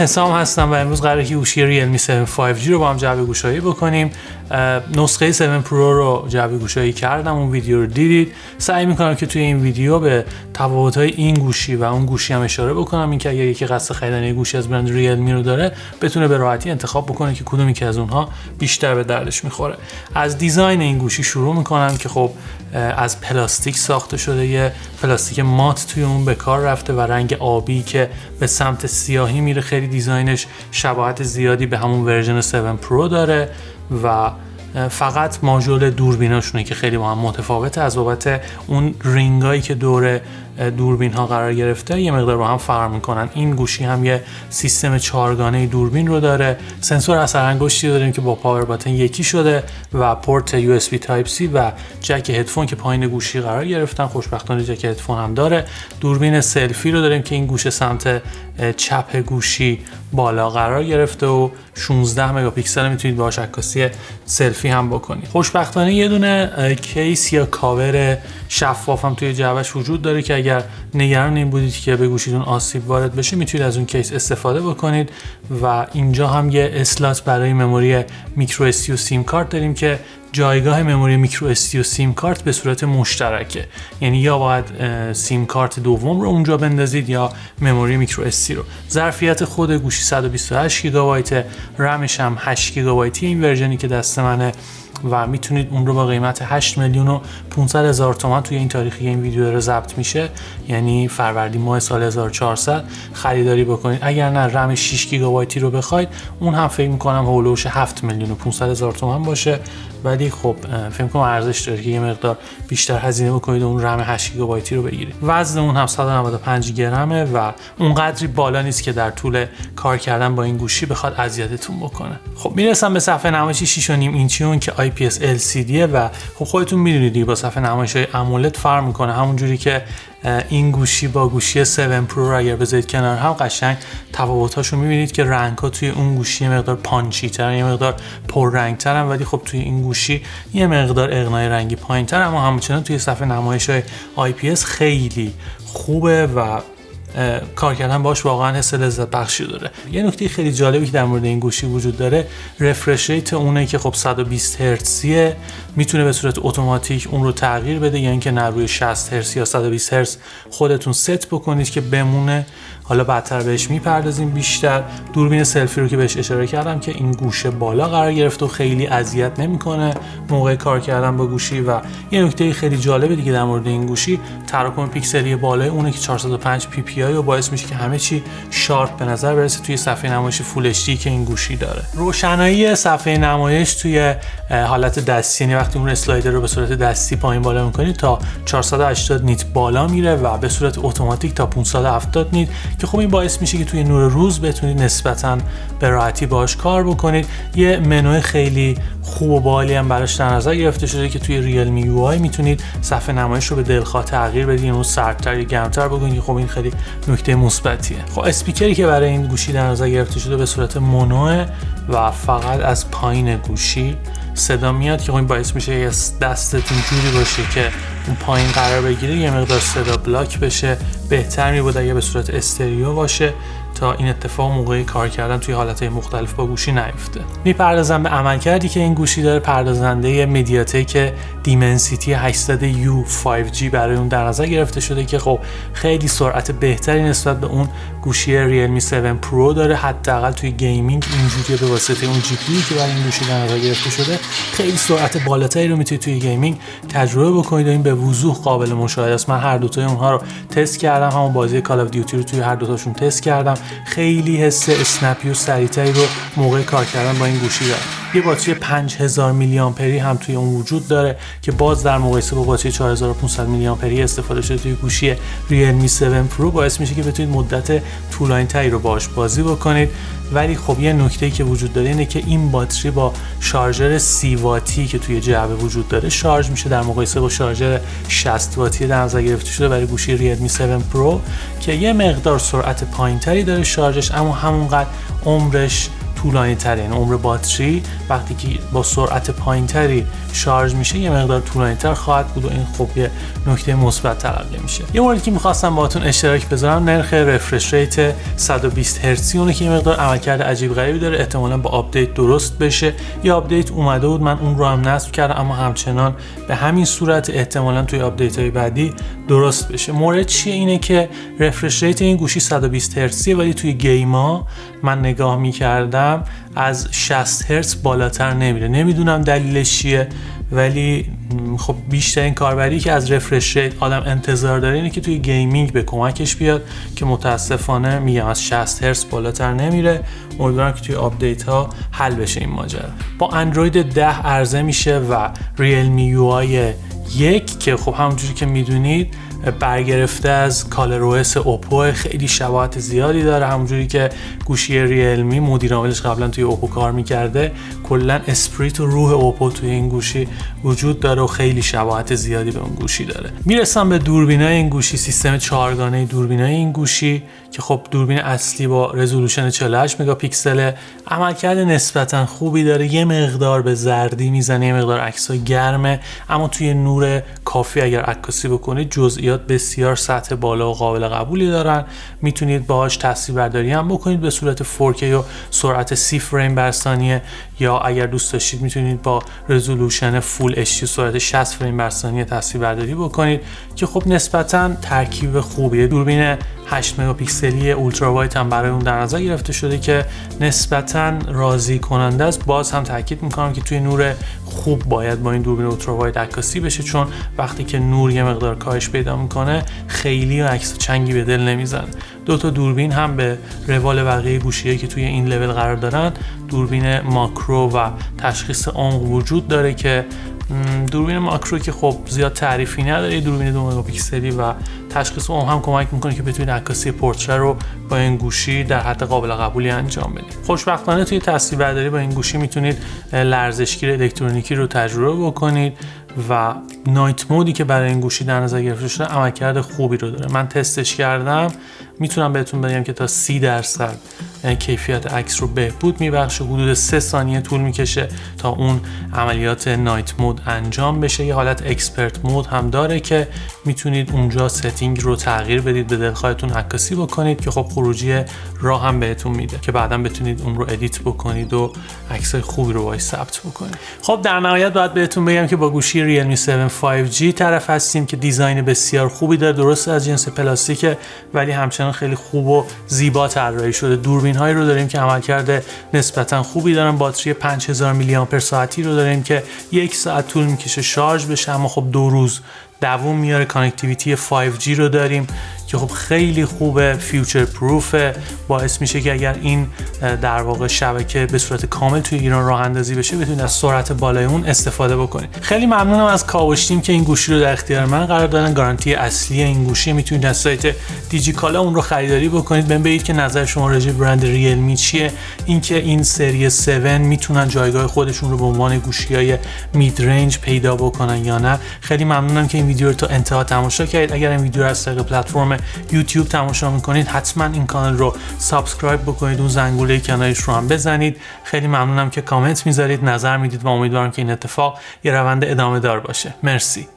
حسام هستم و امروز قراره که گوشی ریلمی 7 5G رو با هم جعبه گوشایی بکنیم. نسخه 7 پرو رو جعبه گوشایی کردم، اون ویدیو رو دیدید. سعی میکنم که توی این ویدیو به تفاوت‌های این گوشی و اون گوشی هم اشاره بکنم، اینکه اگر یکی قصد خریدن یه گوشی از برند ریلمی رو داره بتونه به راحتی انتخاب بکنه که کدومی که از اونها بیشتر به دردش میخوره. از دیزاین این گوشی شروع میکنم که خب از پلاستیک ساخته شده، یه پلاستیک مات توی اون به کار رفته و رنگ آبی که به سمت سیاهی میره. خیلی دیزاینش شباهت زیادی به همون ورژن 7 پرو داره و فقط ماژول دوربیناشونه که خیلی با هم متفاوته. از بابت اون رینگایی که دور دوربین ها قرار گرفته یه مقدار با هم فرق میکنن. این گوشی هم یه سیستم 4گانه دوربین رو داره. سنسور اثر انگشتی داریم که با پاور باتن یکی شده و پورت USB تایپ C و جک هدفون که پایین گوشی قرار گرفتن. خوشبختانه جک هدفون هم داره. دوربین سلفی رو داریم که این گوشه سمت چپ گوشی بالا قرار گرفته و 16 مگاپیکسل میتونید باهاش عکاسی سلفی هم بکنید. خوشبختانه یه دونه کیس یا کاور شفاف هم توی جعبش وجود داره که اگر نگران این بودید که به گوشیتون آسیب وارد بشه میتونید از اون کیس استفاده بکنید. و اینجا هم یه اسلات برای مموری میکرو SD و سیم کارت داریم که جایگاه مموری میکرو SD و سیم کارت به صورت مشترکه، یعنی یا باید سیم کارت دوم رو اونجا بندازید یا مموری میکرو SD رو. ظرفیت خود گوشی 128 گیگابایت، رمش هم 8 گیگابایتی این ورژنی که دست منه و میتونید اون رو با قیمت 8,500,000 تومان توی این تاریخی که این ویدیو داره ضبط میشه، یعنی فروردین ماه سال 1400 خریداری بکنید. اگر نه رم 6 گیگابایتی رو بخواید اون هم فکر میکنم هولوش 7,500,000 تومان باشه، ولی خب فکر میکنم ارزش داره که یه مقدار بیشتر هزینه بکنید و اون رم 8 گیگابایتی رو بگیرید. وزن اون هم 195 گرمه و اونقدری بالا نیست که در طول کار کردن با این گوشی بخواد اذیتتون بکنه. خب میرسم به صفحه نمایشی 6.5 اینچی اون که IPS LCD و خب خودتون میدونید دیگه با صفحه نمایش‌های AMOLED فرق میکنه. همون جوری که این گوشی با گوشی 7 پرو رو اگر بذارید کنار هم قشنگ تفاوتاشو میبینید که رنگ‌ها توی اون گوشی یه مقدار پانچی‌ترن، یه مقدار پررنگ‌ترن، ولی خب توی این گوشی یه مقدار اغنای رنگی پایین‌تر، اما همچنان توی صفحه نمایش‌های IPS خیلی خوبه و کار کردن باش واقعا حس لذت بخشی داره. یه نکته خیلی جالبی که در مورد این گوشی وجود داره، رفرش ریت اونه که خب 120 هرتزیه، میتونه به صورت اتوماتیک اون رو تغییر بده، یعنی که نه روی 60 هرتز یا 120 هرتز خودتون ست بکنید که بمونه. حالا بعدتر بهش میپردازیم بیشتر. دوربین سلفی رو که بهش اشاره کردم که این گوشه بالا قرار گرفته و خیلی اذیت نمیکنه موقع کار کردن با گوشی. و یه نکته خیلی جالب دیگه در مورد این گوشی، تراکم پیکسلی بالای اونه که 405 ppi و باعث میشه که همه چی شارپ به نظر برسه توی صفحه نمایش فول اچ دی که این گوشی داره. روشنایی صفحه نمایش توی حالت دستی، یعنی وقتی اون اسلایدر رو به صورت دستی پایین بالا میکنید تا 480 نیت بالا میره و به صورت اتوماتیک تا 570 نیت، که خب این باعث میشه که توی نور روز بتونید نسبتاً به راحتی باهاش کار بکنید. یه منوی خیلی خوب و باحالی هم براش در نظر گرفته شده که توی ریلمی یو آی میتونید صفحه نمایش رو به دلخواه تغییر بدید، اون سردتر یا گرمتر بکنید. خب این خیلی نکته مثبتیه. خب اسپیکری که برای این گوشی در نظر گرفته شده به صورت مونو و فقط از پایین گوشی صدا میاد که این باعث میشه که دستتون جوری باشه که اون پایین قرار بگیره، یه مقدار صدا بلاک بشه. بهتر میبود اگه به صورت استریو باشه تا این اتفاق موقع کار کردن توی حالتهای مختلف با گوشی نیفته. میپردازم به عملکردی که این گوشی داره. پردازنده مدیاتک دیمنسیتی 800U 5G برای اون در نظر گرفته شده که خب خیلی سرعت بهتری نسبت به اون گوشی ریلمی 7 پرو داره. حداقل توی گیمینگ اینجوریه، به واسطه اون جی پی یو که برای این گوشی در نظر گرفته شده خیلی سرعت بالاتری رو میتونید توی گیمینگ تجربه بکنید و این به وضوح قابل مشاهده است. من هر دو تای اونها رو تست کردم، همون بازی کال اف دیوتی رو توی هر دو تاشون تست کردم. خیلی حس اسنپی و سریعتری رو موقع کار کردن با این گوشی داره. یه باتری 5000 میلی آمپری هم توی اون وجود داره که باز در مقایسه با باتری 4500 میلی آمپری استفاده شده توی گوشی ریلمی 7 پرو باعث میشه که بتونید مدت طولانی‌تری رو باهاش بازی بکنید. ولی خب یه نکته‌ای که وجود داره اینه که این باتری با شارژر 30 واتی که توی جعبه وجود داره شارژ میشه، در مقایسه با شارژر 60 واتی در نظر گرفته شده برای گوشی ریلمی 7 پرو که یه مقدار سرعت پایین‌تری داره شارژش، اما همونقدر عمرش طولانی تره، یعنی عمر باتری وقتی که با سرعت پایینتری شارژ میشه یه مقدار طولانی تر خواهد بود و این خب یه نکته مثبت تلقی میشه. یه موردی که می‌خواستم باهاتون اشتراک بذارم نرخ رفرش ریت 120 هرتزی اونه که یه مقدار عملکرد عجیب غریبی داره، احتمالاً با آپدیت درست بشه. یه آپدیت اومده بود، من اون رو هم نصب کردم، اما همچنان به همین صورت احتمالاً توی آپدیت‌های بعدی درست بشه. مورد چیه؟ اینه که رفرش ریت این گوشی 120 هرتزیه ولی توی گیما من نگاه می‌کردم از 60 هرتز بالاتر نمیره. نمیدونم دلیلش چیه، ولی خب بیشترین کاربری که از رفرش ریت آدم انتظار داره اینه که توی گیمینگ به کمکش بیاد که متاسفانه میگم از 60 هرتز بالاتر نمیره. امیدوارم که توی آپدیت ها حل بشه این ماجرا. با اندروید 10 عرضه میشه و ریلمی یو آی 1 که خب همونجوری که میدونید برگرفته از کالر او اس اوپو، خیلی شباهت زیادی داره. همونجوری که گوشی ریلمی مدیر عاملش قبلا توی اوپو کار میکرده، کلا اسپریت و روح اوپو توی این گوشی وجود داره و خیلی شباهت زیادی به اون گوشی داره. میرسم به دوربینای این گوشی، سیستم 4گانه دوربینای این گوشی که خب دوربین اصلی با رزولوشن 48 مگاپیکسل، عملکرد نسبتا خوبی داره، یه مقدار به زردی میزنه، یه مقدار عکس‌ها گرمه، اما توی نور کافی اگر عکاسی بکنید جزئیات بسیار سطح بالا و قابل قبولی دارن. میتونید باهاش تصویربرداری هم بکنید به صورت 4K و سرعت 30 فریم بر ثانیه، یا اگر دوست داشتید میتونید با رزولوشن فول اچ دی سرعت 60 فریم بر ثانیه تصویربرداری بکنید که خب نسبتا ترکیب خوبیه. دوربین 8 مگاپیکسلی اولترا وایت هم برای اون در نظر گرفته شده که نسبتا راضی کننده است. باز هم تاکید میکنم که توی نور خوب باید با این دوربین اولترا وایت عکاسی بشه، چون وقتی که نور یه مقدار کاهش پیدا میکنه خیلی عکس چنگی به دل نمیزنه. دو تا دوربین هم به روال بقیه گوشیایی که توی این لول قرار دارن دوربین ماکرو و تشخیص عمق وجود داره که دوربین ماکرو که خب زیاد تعریفی نداره، دوربین 2 مگاپیکسلی و تشخیص عمق هم کمک میکنه که بتونید عکاسی پورتره رو با این گوشی در حد قابل قبولی انجام بدید. خوشبختانه توی تصویربرداری با این گوشی میتونید لرزشگیر الکترونیکی رو تجربه بکنید و نایت مودی که برای این گوشی در نظر گرفته شده عملکرد خوبی رو داره. من تستش کردم، میتونم بهتون بگم که تا 30% کیفیت عکس رو بهبود میبخشه. حدود 3 ثانیه طول میکشه تا اون عملیات نایت مود انجام بشه. یه حالت اکسپرت مود هم داره که میتونید اونجا ستینگ رو تغییر بدید، به دلخواهتون عکاسی بکنید که خب خروجی راه هم بهتون میده که بعداً بتونید اون رو ادیت بکنید و عکسای خوبی رو باهاش ثبت بکنید. خب در نهایت باید بهتون بگم که با گوشی ریلمی 7 5G طرف هستیم که دیزاین بسیار خوبی داره، درست از جنس پلاستیکه ولی همچنان خیلی خوب و زیبا طراحی شده. دوربین هایی رو داریم که عملکرد نسبتا خوبی دارن، باتری 5000 میلی آمپر ساعتی رو داریم که 1 ساعت طول میکشه شارژ بشه، اما خب 2 روز دووم میاره. کانکتیویتی 5G رو داریم که خب خیلی خوبه، فیوچر پروفه، باعث میشه که اگر این در واقع شبکه به صورت کامل توی ایران راه اندازی بشه بتونید از سرعت بالای اون استفاده بکنید. خیلی ممنونم از کاوش تیم که این گوشی رو در اختیار من قرار دادن. گارانتی اصلی این گوشی، میتونید از سایت دیجیکالا اون رو خریداری بکنید. بهم بگید که نظر شما راجع به برند ریلمی چیه، اینکه این سری 7 میتونن جایگاه خودشون رو به عنوان گوشی‌های مید رنج پیدا بکنن یا نه. خیلی ممنونم که این ویدیو رو تا انتها تماشا کردید. اگر این ویدیو رو از طریق پلتفرم یوتیوب تماشا میکنید حتما این کانال رو سابسکرایب بکنید، اون زنگوله کنارش رو هم بزنید. خیلی ممنونم که کامنت میذارید، نظر میدید و امیدوارم که این اتفاق یه روند ادامه دار باشه. مرسی.